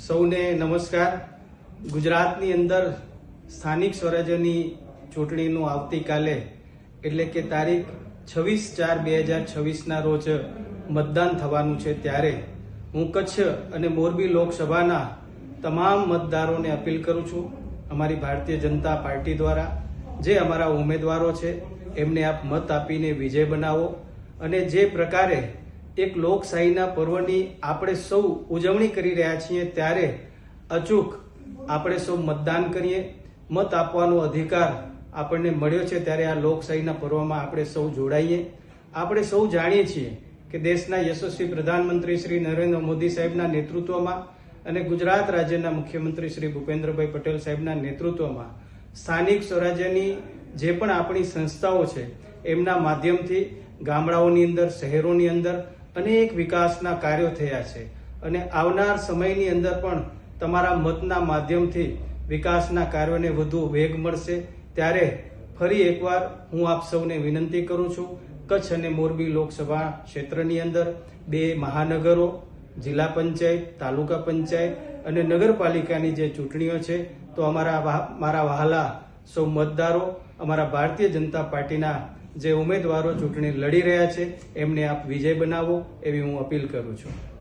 સૌને નમસ્કાર। ગુજરાતની અંદર સ્થાનિક સ્વરાજ્યની ચૂંટણીનું આવતીકાલે એટલે કે તારીખ 26/4/2026ના રોજ મતદાન થવાનું છે, ત્યારે હું કચ્છ અને મોરબી લોકસભાના તમામ મતદારોને અપીલ કરું છું, અમારી ભારતીય જનતા પાર્ટી દ્વારા જે અમારા ઉમેદવારો છે એમને આપ મત આપીને વિજય બનાવો અને જે પ્રકારે એક લોકશાહીના પર્વની આપણે સૌ ઉજવણી કરી રહ્યા છીએ ત્યારે અચૂક આપણે સૌ મતદાન કરીએ। મત આપવાનો અધિકાર આપણને મળ્યો છે ત્યારે આ લોકશાહીના પર્વમાં આપણે સૌ જોડાઈએ। આપણે સૌ જાણીએ છીએ કે દેશના યશસ્વી પ્રધાનમંત્રી શ્રી નરેન્દ્ર મોદી સાહેબના નેતૃત્વમાં અને ગુજરાત રાજ્યના મુખ્યમંત્રી શ્રી ભૂપેન્દ્રભાઈ પટેલ સાહેબના નેતૃત્વમાં સ્થાનિક સ્વરાજ્યની જે પણ આપણી સંસ્થાઓ છે એમના માધ્યમથી ગામડાઓની અંદર, શહેરોની અંદર અનેક વિકાસના કાર્યો થયા છે અને આવનાર સમયની અંદર પણ તમારા મતના માધ્યમથી વિકાસના કાર્યોને વધુ વેગ મળશે। ત્યારે ફરી એકવાર હું આપ સૌને વિનંતી કરું છું, કચ્છ અને મોરબી લોકસભા ક્ષેત્રની અંદર 2 મહાનગરો, જિલ્લા પંચાયત, તાલુકા પંચાયત અને નગરપાલિકાની જે ચૂંટણીઓ છે તો મારા વહાલા સૌ મતદારો, અમારા ભારતીય જનતા પાર્ટીના જે ઉમેદવારો ચૂંટણી લડી રહ્યા છે એમને આપ વિજય બનાવો એવી હું અપીલ કરું છું।